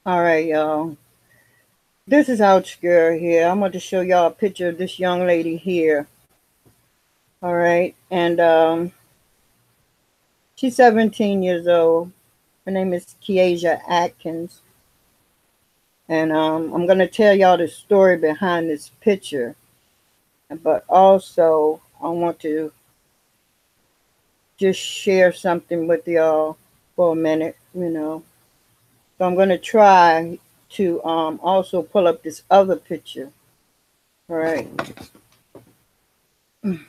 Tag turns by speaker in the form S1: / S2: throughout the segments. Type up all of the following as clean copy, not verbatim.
S1: All right, y'all. This is Obscure here. I'm going to show y'all a picture of this young lady here. All right, and she's 17 years old. Her name is Keasia Atkins, and I'm going to tell y'all the story behind this picture. But also, I want to just share something with y'all for a minute. So I'm going to try to also pull up this other picture. All right. And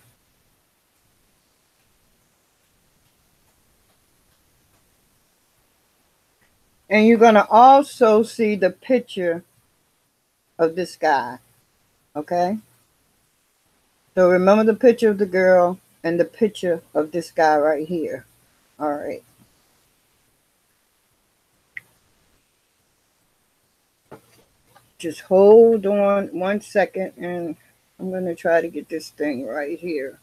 S1: you're going to also see the picture of this guy. Okay? So remember the picture of the girl and the picture of this guy right here. All right. Just hold on 1 second and I'm going to try to get this thing right here.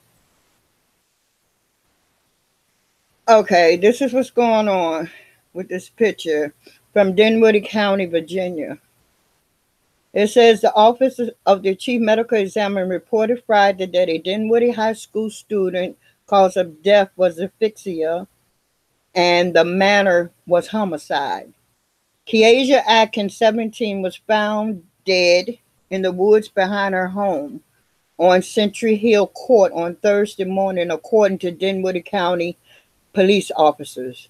S1: Okay, this is what's going on with this picture from Dinwiddie County, Virginia. It says the Office of the Chief Medical Examiner reported Friday that a Dinwiddie High School student cause of death was asphyxia and the manner was homicide. Keasia Atkins, 17, was found dead in the woods behind her home on Century Hill Court on Thursday morning, according to Dinwiddie County police officers.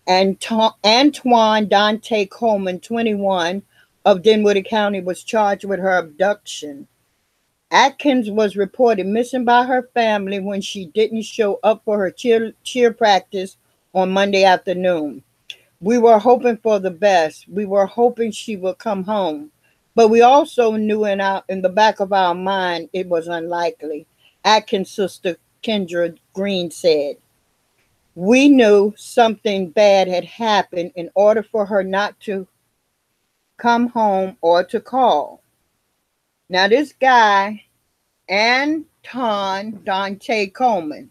S1: Antoine Dante Coleman, 21, of Dinwiddie County, was charged with her abduction. Atkins was reported missing by her family when she didn't show up for her cheer practice on Monday afternoon. We were hoping for the best. We were hoping she would come home. But we also knew in the back of our mind it was unlikely. Atkins' sister Kendra Green said. We knew something bad had happened in order for her not to come home or to call. Now, this guy, Anton Dante Coleman,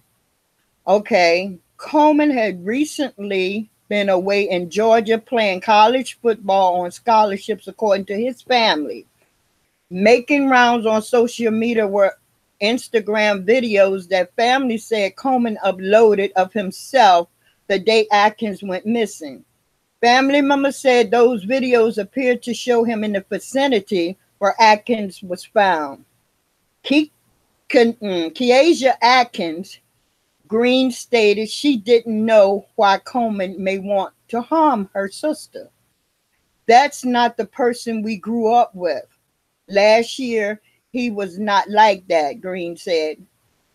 S1: okay, Coleman had recently been away in Georgia playing college football on scholarships, according to his family. Making rounds on social media were Instagram videos that family said Coleman uploaded of himself the day Atkins went missing. Family members said those videos appeared to show him in the vicinity where Atkins was found. Keasia Atkins Green stated she didn't know why Coleman may want to harm her sister. That's not the person we grew up with. Last year, he was not like that, Green said.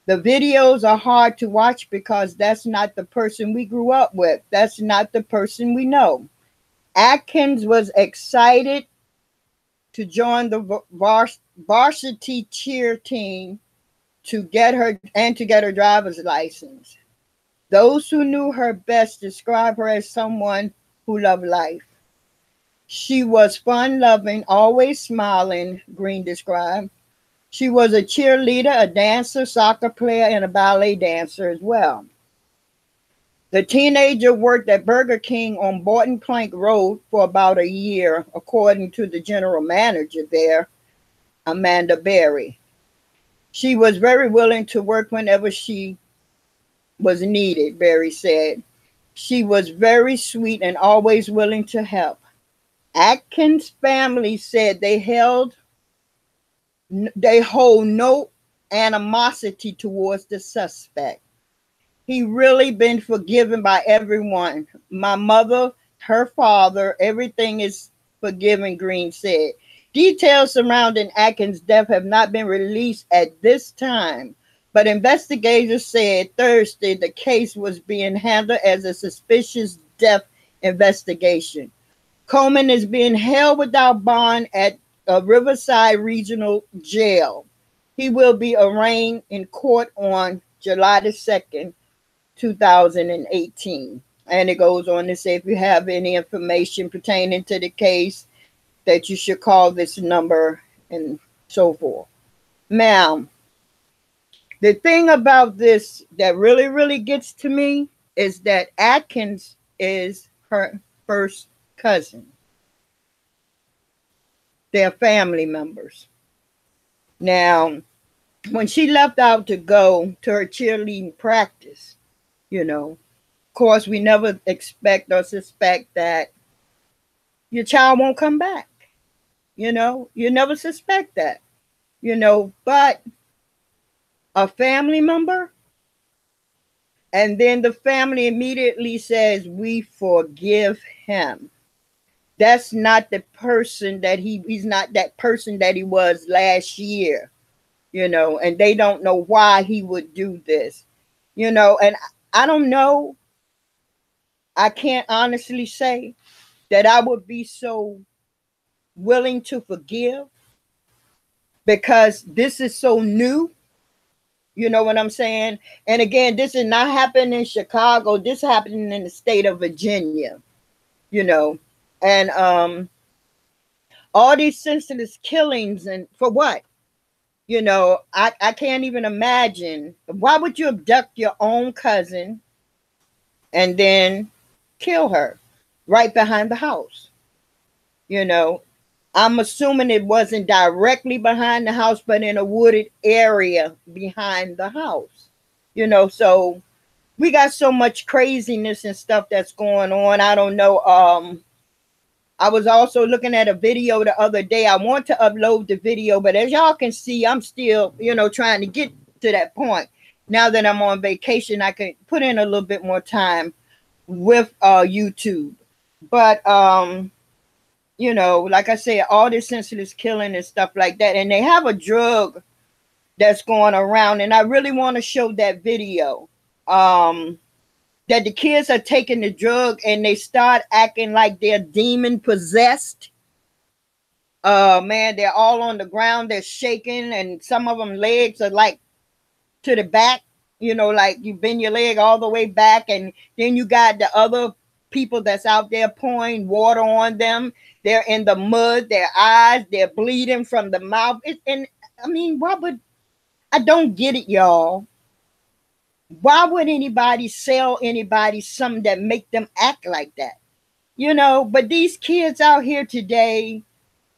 S1: The videos are hard to watch because that's not the person we grew up with. That's not the person we know. Atkins was excited to join the varsity cheer team to get her driver's license. Those who knew her best described her as someone who loved life. She was fun-loving, always smiling, Green described. She was a cheerleader, a dancer, soccer player, and a ballet dancer as well. The teenager worked at Burger King on Borton Plank Road for about a year, according to the general manager there, Amanda Berry. She was very willing to work whenever she was needed, Berry said. She was very sweet and always willing to help. Atkins' family said they hold no animosity towards the suspect. He really been forgiven by everyone. My mother, her father, everything is forgiven, Green said. Details surrounding Atkins' death have not been released at this time, but investigators said Thursday the case was being handled as a suspicious death investigation. Coleman is being held without bond at Riverside Regional Jail. He will be arraigned in court on July the 2nd, 2018. And it goes on to say if you have any information pertaining to the case, that you should call this number and so forth. Now, the thing about this that really, really gets to me is that Atkins is her first cousin. They're family members. Now, when she left out to go to her cheerleading practice, of course, we never expect or suspect that your child won't come back. You never suspect that, but a family member, and then the family immediately says, we forgive him. That's not the person that he's not that person that he was last year, and they don't know why he would do this, and I don't know. I can't honestly say that I would be so willing to forgive because this is so new. You know what I'm saying? And again, this is not happening in Chicago. This happening in the state of Virginia, you know. And all these senseless killings, and for what? I can't even imagine. Why would you abduct your own cousin and then kill her right behind the house? I'm assuming it wasn't directly behind the house, but in a wooded area behind the house. So we got so much craziness and stuff that's going on. I don't know. I was also looking at a video the other day. I want to upload the video, but as y'all can see, I'm still, trying to get to that point. Now that I'm on vacation, I can put in a little bit more time with YouTube. But like I said, all this senseless killing and stuff like that. And they have a drug that's going around, and I really want to show that video. That the kids are taking the drug and they start acting like they're demon possessed. Man, they're all on the ground, they're shaking, and some of them legs are like to the back, like you bend your leg all the way back, and then you got the other people that's out there pouring water on them. They're in the mud, their eyes, they're bleeding from the mouth. And I mean, I don't get it, y'all. Why would anybody sell anybody something that make them act like that? But these kids out here today,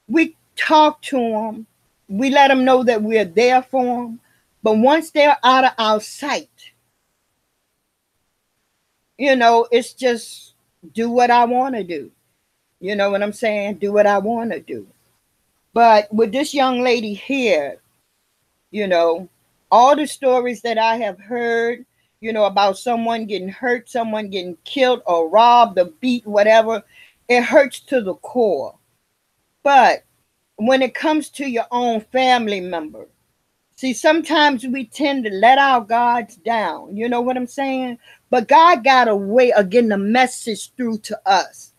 S1: we talk to them. We let them know that we're there for them. But once they're out of our sight, it's just do what I want to do. You know what I'm saying? Do what I want to do. But with this young lady here, all the stories that I have heard, about someone getting hurt, someone getting killed or robbed or beat, whatever, it hurts to the core. But when it comes to your own family member, see, sometimes we tend to let our guards down. You know what I'm saying? But God got a way of getting a message through to us.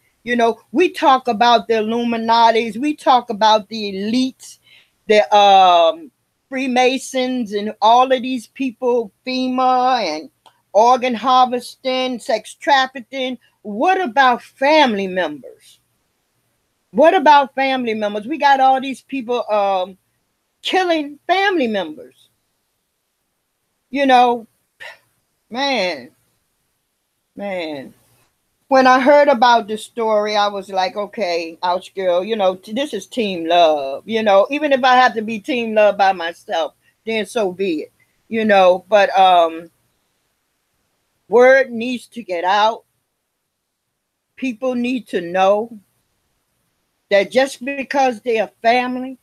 S1: We talk about the Illuminatis, we talk about the elites, the Freemasons, and all of these people, FEMA and organ harvesting, sex trafficking. What about family members? What about family members? We got all these people killing family members. Man. When I heard about this story, I was like, okay, ouch, girl, this is team love. Even if I have to be team love by myself, then so be it. But word needs to get out. People need to know that just because they're family,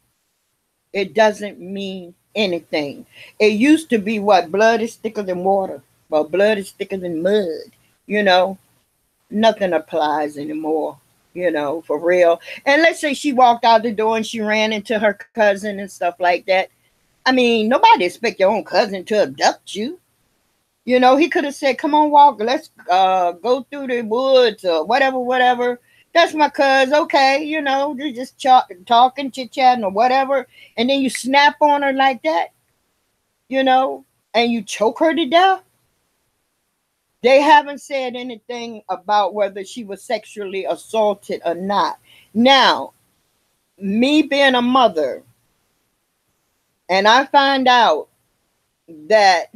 S1: it doesn't mean anything. It used to be what? Blood is thicker than water. Well, blood is thicker than mud. Nothing applies anymore, for real. And let's say she walked out the door and she ran into her cousin and stuff like that. I mean, nobody expect your own cousin to abduct you. He could have said, come on, walk, let's go through the woods or whatever. That's my cuz, okay, they're just talking, chit-chatting or whatever. And then you snap on her like that, and you choke her to death. They haven't said anything about whether she was sexually assaulted or not. Now, me being a mother, and I find out that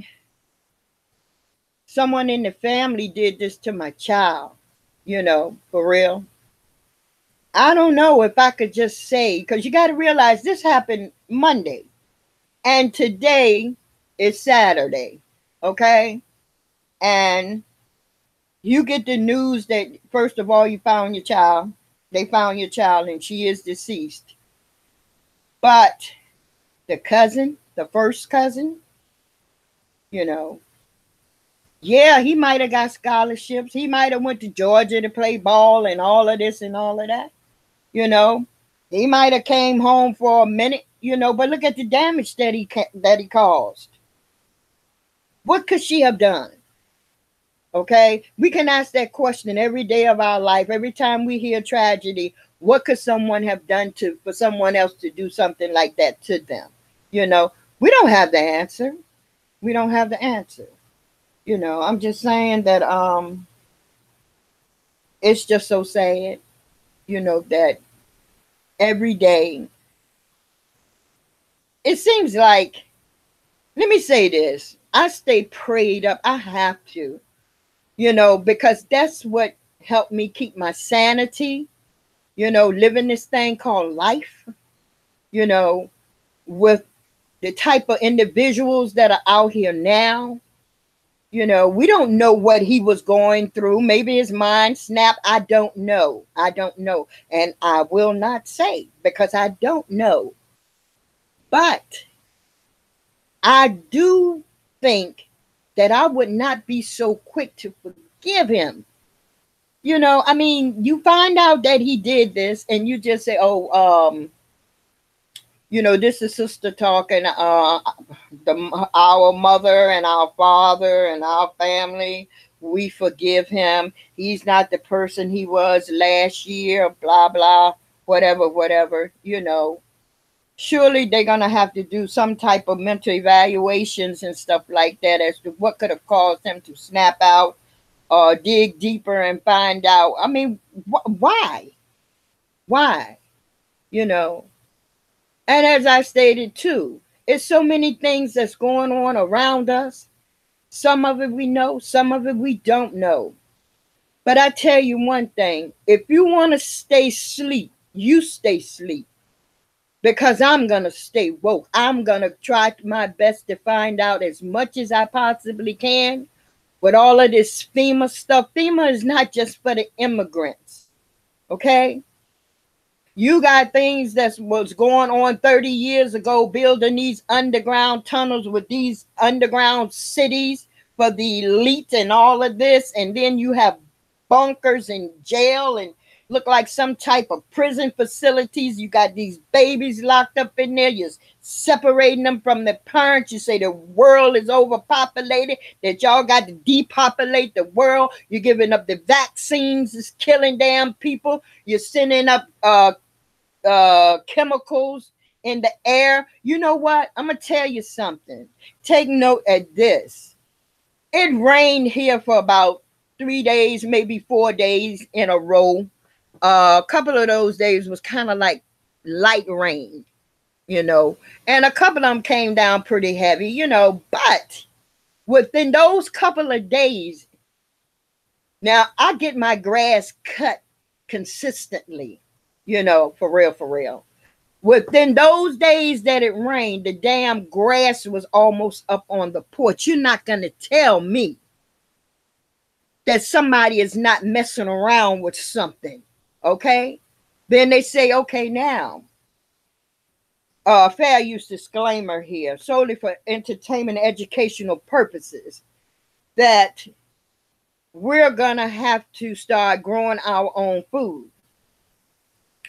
S1: someone in the family did this to my child, for real. I don't know if I could just say, because you got to realize this happened Monday and today is Saturday. Okay. And you get the news that, first of all, you found your child. They found your child and she is deceased. But the cousin, the first cousin, you know, yeah, he might have got scholarships. He might have went to Georgia to play ball and all of this and all of that. You know, he might have came home for a minute. You know, but look at the damage that he caused. What could she have done? Okay, we can ask that question every day of our life. Every time we hear tragedy, what could someone have done to for someone else to do something like that to them? You know, we don't have the answer. We don't have the answer. You know, I'm just saying that it's just so sad, you know, that every day it seems like, let me say this, I stay prayed up. I have to, you know, because that's what helped me keep my sanity, you know, living this thing called life, you know, with the type of individuals that are out here now. You know, we don't know what he was going through. Maybe his mind snapped. I don't know. I don't know. And I will not say because I don't know. But I do think that I would not be so quick to forgive him. You know, I mean, you find out that he did this and you just say, oh, you know, this is sister talking, our mother and our father and our family, we forgive him. He's not the person he was last year, blah, blah, whatever, whatever, you know. Surely they're going to have to do some type of mental evaluations and stuff like that as to what could have caused him to snap out or dig deeper and find out. I mean, why? Why? You know, and as I stated too, it's so many things that's going on around us. Some of it we know, some of it we don't know. But I tell you one thing, if you want to stay asleep, you stay asleep. Because I'm going to stay woke. I'm going to try my best to find out as much as I possibly can with all of this FEMA stuff. FEMA is not just for the immigrants, okay? You got things that was going on 30 years ago, building these underground tunnels with these underground cities for the elite and all of this. And then you have bunkers and jail and look like some type of prison facilities. You got these babies locked up in there. You're separating them from their parents. You say the world is overpopulated, that y'all got to depopulate the world. You're giving up the vaccines. It's killing damn people. You're sending up chemicals in the air. You know what? I'm going to tell you something. Take note at this. It rained here for about 3 days, maybe 4 days in a row. A couple of those days was kind of like light rain, you know, and a couple of them came down pretty heavy, you know, but within those couple of days, now I get my grass cut consistently, you know, for real, for real. Within those days that it rained, the damn grass was almost up on the porch. You're not going to tell me that somebody is not messing around with something. Okay, then they say, okay, now, fair use disclaimer here, solely for entertainment and educational purposes, that we're going to have to start growing our own food.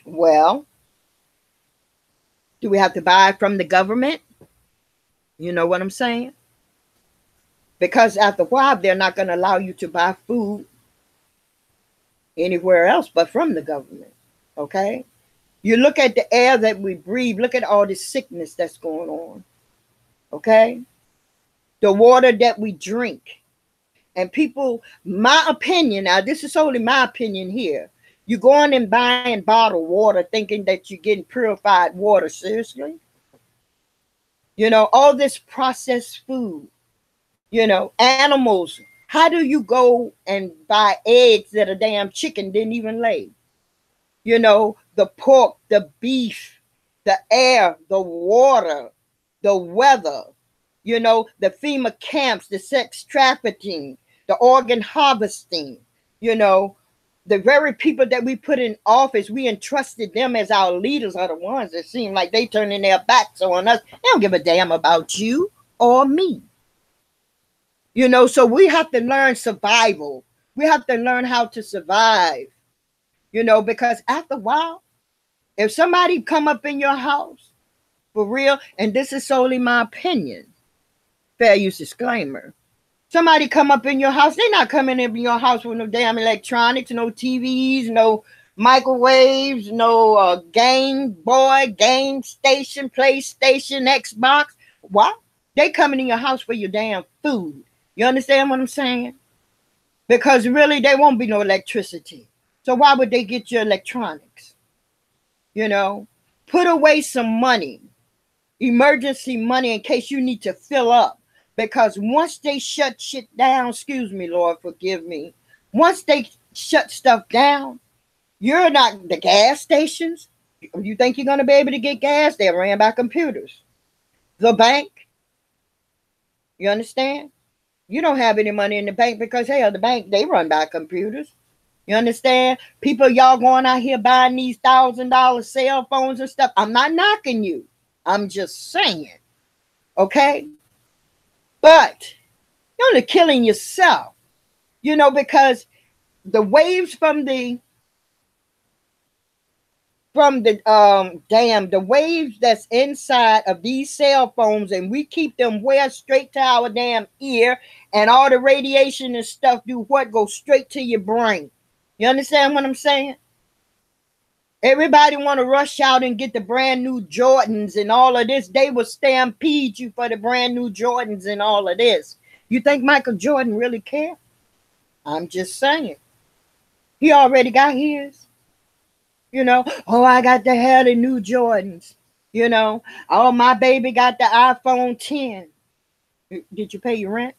S1: Well, do we have to buy from the government? You know what I'm saying? Because after a while, they're not going to allow you to buy food anywhere else but from the government. Okay, you look at the air that we breathe, look at all this sickness that's going on. Okay, the water that we drink. And people, my opinion, now this is only my opinion here, you going and buying bottled water thinking that you're getting purified water. Seriously? You know, all this processed food, you know, animals. How do you go and buy eggs that a damn chicken didn't even lay? You know, the pork, the beef, the air, the water, the weather, you know, the FEMA camps, the sex trafficking, the organ harvesting, you know, the very people that we put in office, we entrusted them as our leaders are the ones that seem like they turning their backs on us. They don't give a damn about you or me. You know, so we have to learn survival. We have to learn how to survive, you know, because after a while, if somebody come up in your house, for real, and this is solely my opinion, fair use disclaimer. Somebody come up in your house, they're not coming in your house with no damn electronics, no TVs, no microwaves, no Game Boy, Game Station, PlayStation, Xbox. Why? They coming in your house for your damn food. You understand what I'm saying? Because really, there won't be no electricity. So why would they get your electronics? You know, put away some money, emergency money in case you need to fill up. Because once they shut shit down, excuse me, Lord, forgive me. Once they shut stuff down, you're not the gas stations. You think you're going to be able to get gas? They're ran by computers. The bank, you understand? You don't have any money in the bank because, hell, the bank, they run by computers. You understand? People, y'all going out here buying these $1,000 cell phones and stuff. I'm not knocking you. I'm just saying. Okay? But you're only killing yourself. You know, because the waves from the the waves that's inside of these cell phones, and we keep them where straight to our damn ear, and all the radiation and stuff do what? Go straight to your brain. You understand what I'm saying? Everybody want to rush out and get the brand new Jordans and all of this. They will stampede you for the brand new Jordans and all of this. You think Michael Jordan really care? I'm just saying. He already got his. You know, oh, I got to have the new Jordans. You know, oh, my baby got the iPhone 10. Did you pay your rent?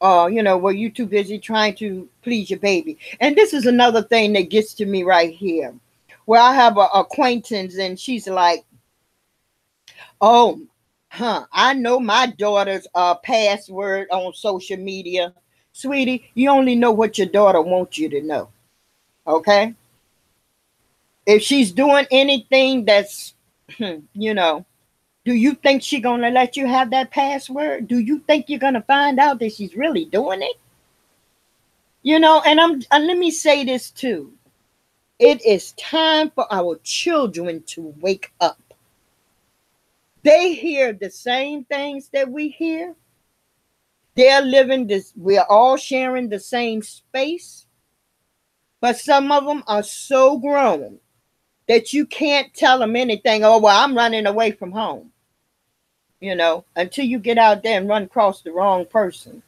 S1: Oh, you know, were you too busy trying to please your baby? And this is another thing that gets to me right here. Where I have an acquaintance and she's like, oh, I know my daughter's password on social media. Sweetie, you only know what your daughter wants you to know. Okay? If she's doing anything that's, you know, do you think she's going to let you have that password? Do you think you're going to find out that she's really doing it? You know, and let me say this too. It is time for our children to wake up. They hear the same things that we hear. They're living this, we're all sharing the same space. But some of them are so grown that you can't tell them anything. Oh, well, I'm running away from home. You know, until you get out there and run across the wrong person.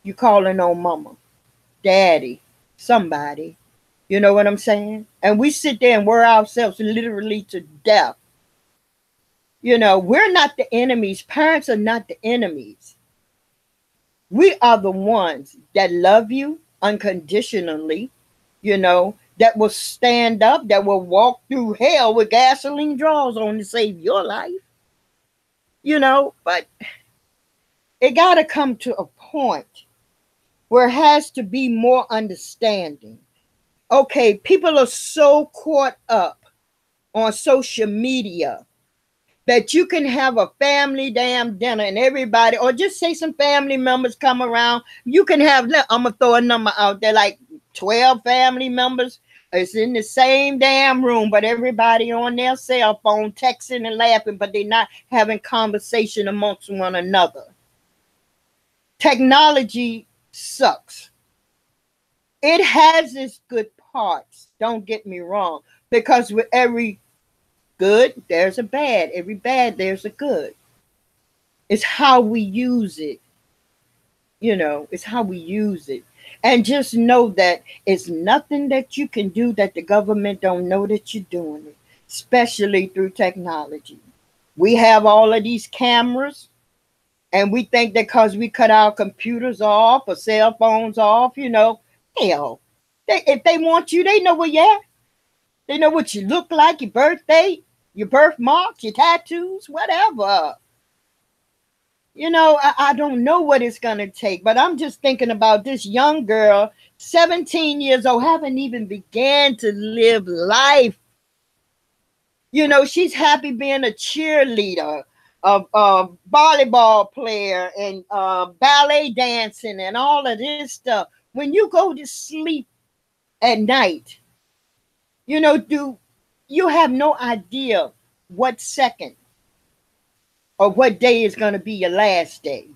S1: You calling on mama, daddy, somebody. You know what I'm saying? And we sit there and wear ourselves literally to death. You know, we're not the enemies. Parents are not the enemies. We are the ones that love you unconditionally, you know, that will stand up, that will walk through hell with gasoline draws on to save your life. You know, but it got to come to a point where it has to be more understanding. Okay, people are so caught up on social media that you can have a family damn dinner and everybody, or just say some family members come around. You can have, I'm going to throw a number out there, like 12 family members. It's in the same damn room, but everybody on their cell phone texting and laughing, but they're not having conversation amongst one another. Technology sucks. It has its good parts, don't get me wrong, because with every good, there's a bad. Every bad, there's a good. It's how we use it. You know, it's how we use it. And just know that it's nothing that you can do that the government don't know that you're doing it, especially through technology. We have all of these cameras, and we think that because we cut our computers off or cell phones off, you know, hell, if they want you, they know where you're at. They know what you look like, your birthday, your birthmarks, your tattoos, whatever. I don't know what it's going to take, but I'm just thinking about this young girl, 17 years old, haven't even began to live life. She's happy being a cheerleader, a volleyball player, and ballet dancing and all of this stuff. When you go to sleep at night, do you have no idea what second or what day is going to be your last day,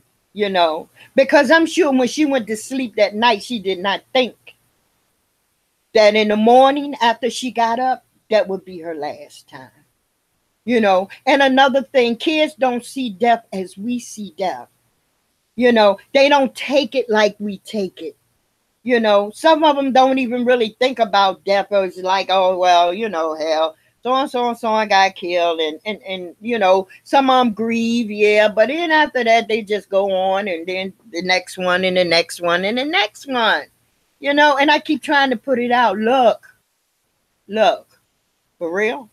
S1: because I'm sure when she went to sleep that night, she did not think that in the morning after she got up, that would be her last time. And another thing, kids don't see death as we see death. They don't take it like we take it. Some of them don't even really think about death. It's like, oh, well, hell, so and got killed. And some of them grieve, yeah. But then after that, they just go on, and then the next one and the next one and the next one. And I keep trying to put it out. Look, for real.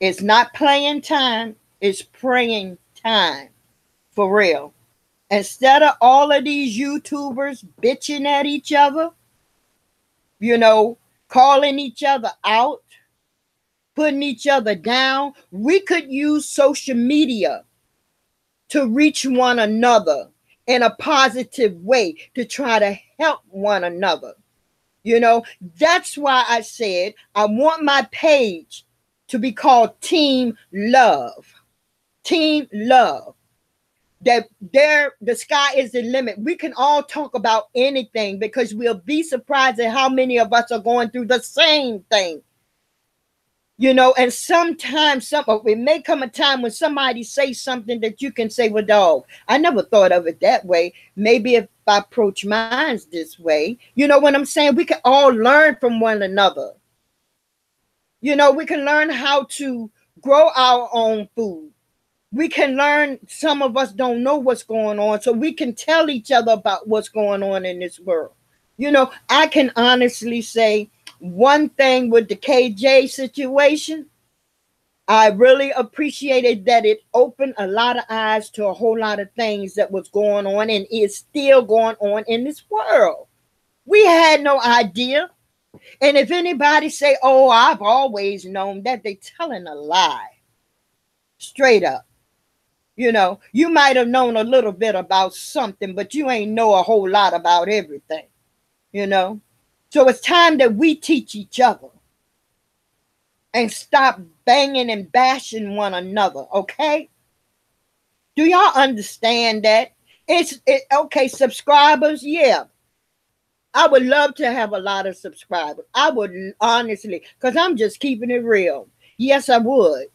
S1: It's not playing time. It's praying time. For real. Instead of all of these YouTubers bitching at each other, calling each other out, putting each other down, we could use social media to reach one another in a positive way to try to help one another. That's why I said I want my page to be called Team Love. Team Love. That the sky is the limit. We can all talk about anything because we'll be surprised at how many of us are going through the same thing. And sometimes it may come a time when somebody says something that you can say, well, dog, I never thought of it that way. Maybe if I approach mine this way, you know what I'm saying? We can all learn from one another. We can learn how to grow our own food. We can learn, some of us don't know what's going on, so we can tell each other about what's going on in this world. I can honestly say one thing with the KJ situation, I really appreciated that it opened a lot of eyes to a whole lot of things that was going on and is still going on in this world. We had no idea. And if anybody say, oh, I've always known that, they telling a lie. Straight up. You might have known a little bit about something, but you ain't know a whole lot about everything. So it's time that we teach each other and stop banging and bashing one another, okay? Do y'all understand that? Okay, subscribers, yeah. I would love to have a lot of subscribers. I would, honestly, because I'm just keeping it real. Yes, I would.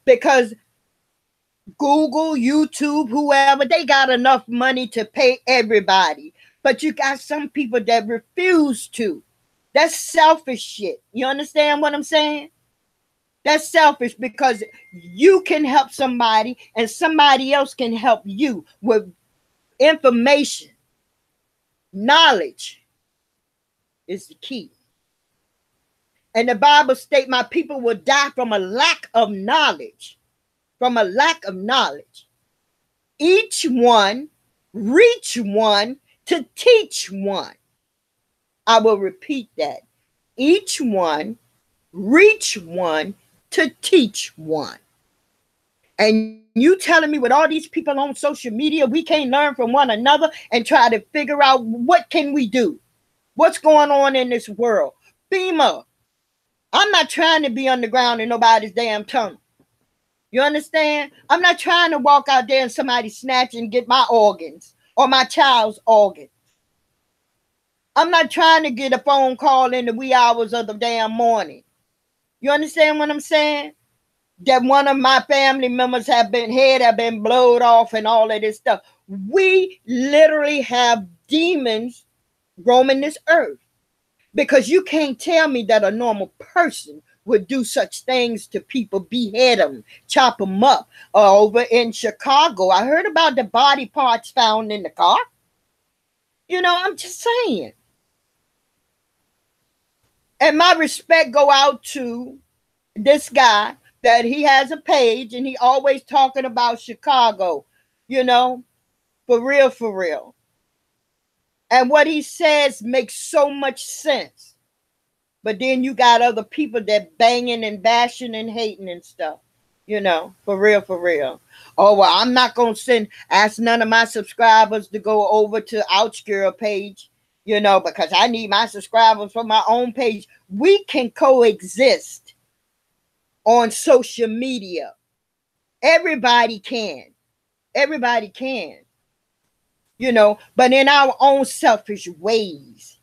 S1: Because Google, YouTube, whoever, they got enough money to pay everybody. But you got some people that refuse to. That's selfish shit. You understand what I'm saying? That's selfish because you can help somebody and somebody else can help you with information. Knowledge is the key. And the Bible states my people will die from a lack of knowledge. From a lack of knowledge. Each one, reach one to teach one. I will repeat that. Each one, reach one to teach one. And you telling me with all these people on social media, we can't learn from one another and try to figure out what can we do? What's going on in this world? FEMA. I'm not trying to be underground in nobody's damn tunnel. You understand? I'm not trying to walk out there and somebody snatch and get my organs or my child's organs. I'm not trying to get a phone call in the wee hours of the damn morning. You understand what I'm saying? That one of my family members have been blowed off and all of this stuff. We literally have demons roaming this earth. Because you can't tell me that a normal person would do such things to people, behead them, chop them up. Over in Chicago, I heard about the body parts found in the car. I'm just saying. And my respect go out to this guy that he has a page and he always talking about Chicago, you know, for real, for real. And what he says makes so much sense. But then you got other people that banging and bashing and hating and stuff, you know, for real, for real. Oh, well, I'm not going to ask none of my subscribers to go over to Outskirl page, you know, because I need my subscribers for my own page. We can coexist on social media. Everybody can. Everybody can, you know, but in our own selfish ways,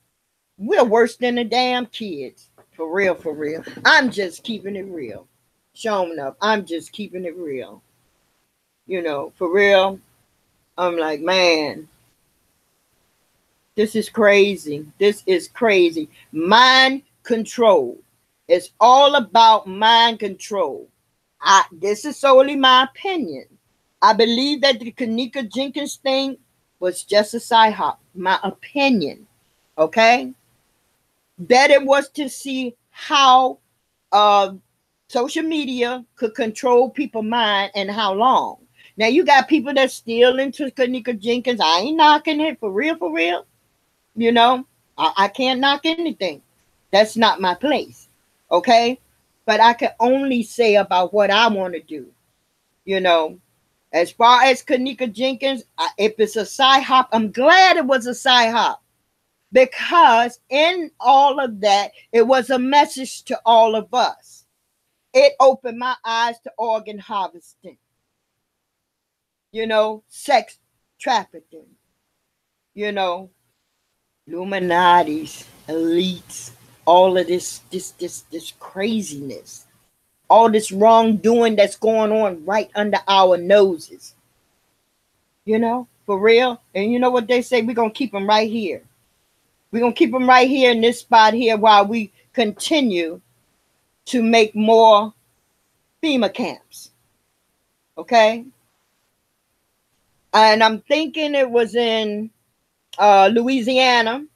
S1: we're worse than the damn kids. For real, for real. I'm just keeping it real. Showing up. I'm just keeping it real. You know, for real. I'm like, man, this is crazy. This is crazy. Mind control. It's all about mind control. This is solely my opinion. I believe that the Kenneka Jenkins thing was just a psyop. My opinion. Okay? That it was to see how social media could control people's mind and how long. Now you got people that's still into Kenneka Jenkins. I ain't knocking it, for real, for real. You know, I can't knock anything. That's not my place. Okay? But I can only say about what I want to do. You know, as far as Kenneka Jenkins, if it's a psyop, I'm glad it was a psyop. Because in all of that, it was a message to all of us. It opened my eyes to organ harvesting, you know, sex trafficking, you know, Illuminati's, elites, all of this craziness, all this wrongdoing that's going on right under our noses, you know, for real. And you know what they say? We're going to keep them right here. We're going to keep them right here in this spot here while we continue to make more FEMA camps. Okay? And I'm thinking it was in Louisiana,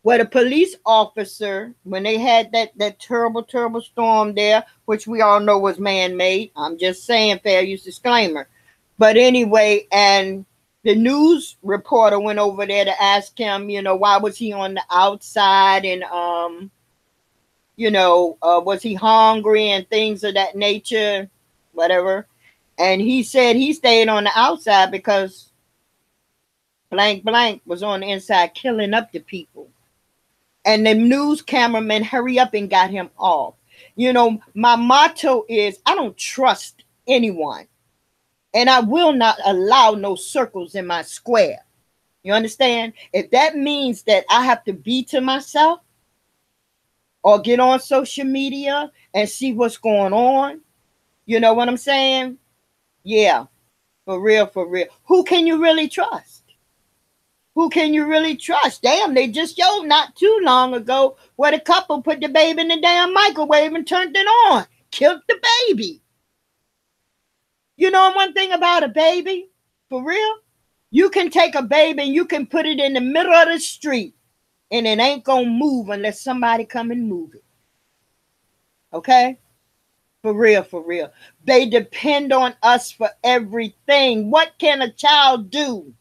S1: where the police officer, when they had that terrible, terrible storm there, which we all know was man-made. I'm just saying, fair use disclaimer. But anyway, and the news reporter went over there to ask him, you know, why was he on the outside and, you know, was he hungry and things of that nature, whatever. And he said he stayed on the outside because blank was on the inside killing up the people. And the news cameraman hurry up and got him off. You know, my motto is I don't trust anyone. And I will not allow no circles in my square. You understand? If that means that I have to be to myself or get on social media and see what's going on, you know what I'm saying? Yeah, for real, for real. Who can you really trust? Who can you really trust? Damn, they just showed not too long ago where the couple put the baby in the damn microwave and turned it on. Killed the baby. You know one thing about a baby, for real? You can take a baby and you can put it in the middle of the street and it ain't gonna move unless somebody come and move it. Okay? For real, for real. They depend on us for everything. What can a child do?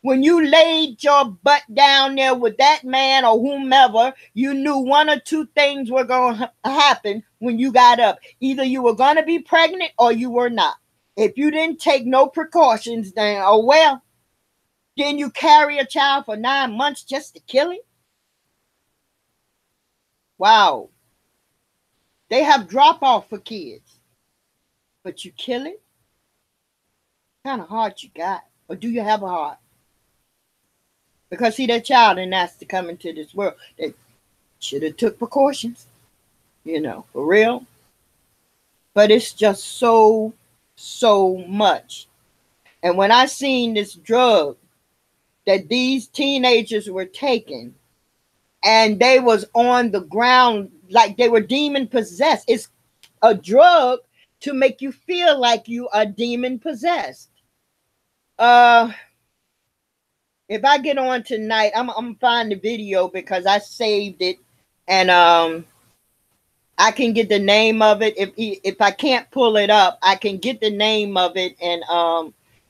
S1: When you laid your butt down there with that man or whomever, you knew one or two things were going to happen when you got up. Either you were going to be pregnant or you were not. If you didn't take no precautions, then, oh well, then you carry a child for 9 months just to kill him? Wow. They have drop-off for kids. But you kill it? What kind of heart you got? Or do you have a heart? Because see, that child didn't ask to come into this world. They should have took precautions. You know, for real. But it's just so much. And when I seen this drug that these teenagers were taking, and they was on the ground like they were demon possessed. It's a drug to make you feel like you are demon possessed. If I get on tonight, I'm gonna find the video because I saved it And I can get the name of it. If I can't pull it up, I can get the name of it, and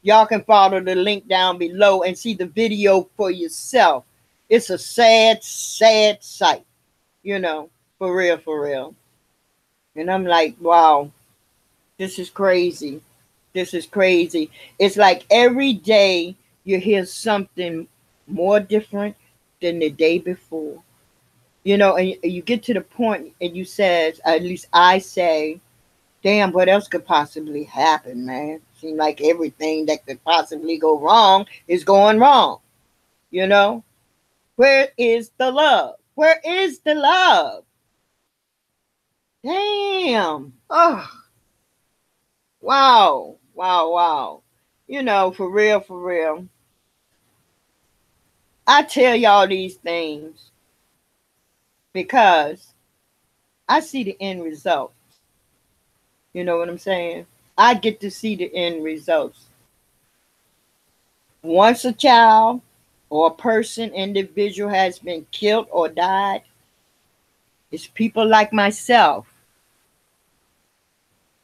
S1: y'all can follow the link down below and see the video for yourself. It's a sad, sad sight, you know, for real, for real. And I'm like, wow, this is crazy. This is crazy. It's like every day you hear something more different than the day before. You know, and you get to the point and you says, at least I say, damn, what else could possibly happen, man? Seems like everything that could possibly go wrong is going wrong. You know? Where is the love? Where is the love? Damn. Oh, wow. Wow, wow. You know, for real, for real. I tell y'all these things because I see the end result. You know what I'm saying? I get to see the end results. Once a child or a person, individual has been killed or died, it's people like myself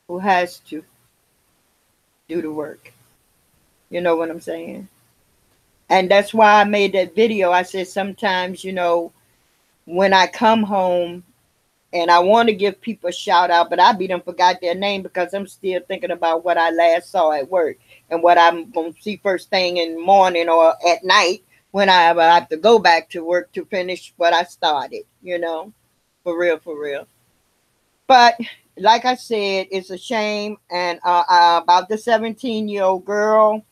S1: who has to do the work. You know what I'm saying? And that's why I made that video. I said sometimes, you know, when I come home and I want to give people a shout out, but I be done forgot their name because I'm still thinking about what I last saw at work and what I'm going to see first thing in the morning or at night when I have to go back to work to finish what I started, you know, for real, for real. But like I said, it's a shame. And about the 17-year-old girl,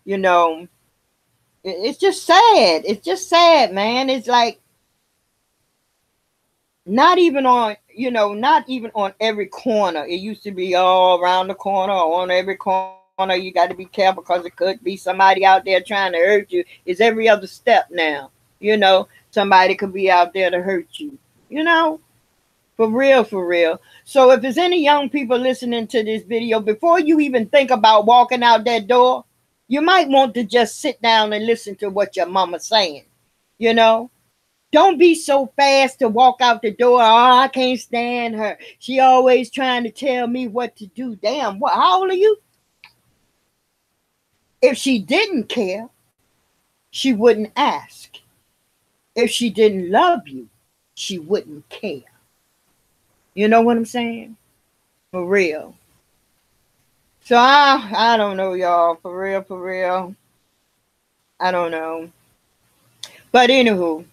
S1: you know, it's just sad. It's just sad, man. It's like not even on, you know, not even on every corner. It used to be all around the corner or on every corner. You got to be careful because it could be somebody out there trying to hurt you. It's every other step now. You know, somebody could be out there to hurt you. You know, for real, for real. So if there's any young people listening to this video, before you even think about walking out that door, you might want to just sit down and listen to what your mama's saying. You know, don't be so fast to walk out the door. Oh, I can't stand her. She always trying to tell me what to do. Damn, what? How old are you? If she didn't care, she wouldn't ask. If she didn't love you, she wouldn't care. You know what I'm saying? For real. So I don't know, y'all. For real, for real. I don't know. But anywho,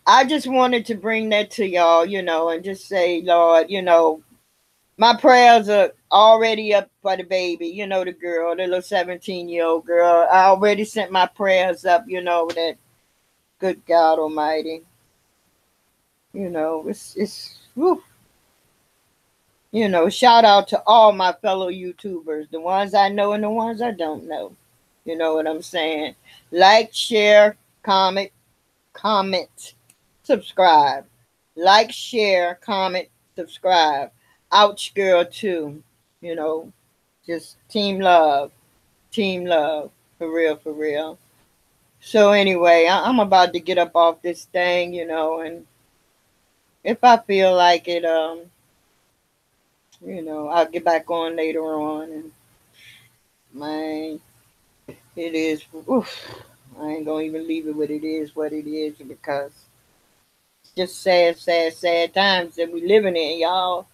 S1: I just wanted to bring that to y'all, you know, and just say, Lord, you know, my prayers are already up for the baby, you know, the girl, the little 17-year-old girl. I already sent my prayers up, you know, that good God Almighty. You know, it's whew. You know, shout out to all my fellow YouTubers, the ones I know and the ones I don't know. You know what I'm saying? Like, share, comment, subscribe. Like, share, comment, subscribe. Ouch girl too. You know, just team love. Team love. For real, for real. So anyway, I'm about to get up off this thing, you know, and if I feel like it, you know, I'll get back on later on. And man, it is, oof, I ain't gonna even leave it what it is, because it's just sad, sad, sad times that we living in, y'all.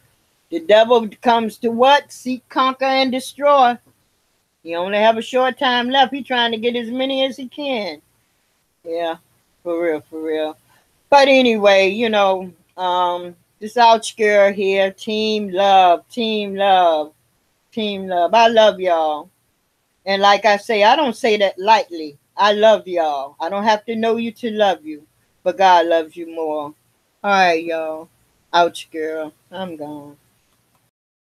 S1: The devil comes to what? Seek, conquer, and destroy. He only have a short time left. He trying to get as many as he can. Yeah, for real, for real. But anyway, you know, this ouch girl here, team love, team love, team love. I love y'all. And like I say, I don't say that lightly. I love y'all. I don't have to know you to love you, but God loves you more. All right, y'all. Ouch girl. I'm gone.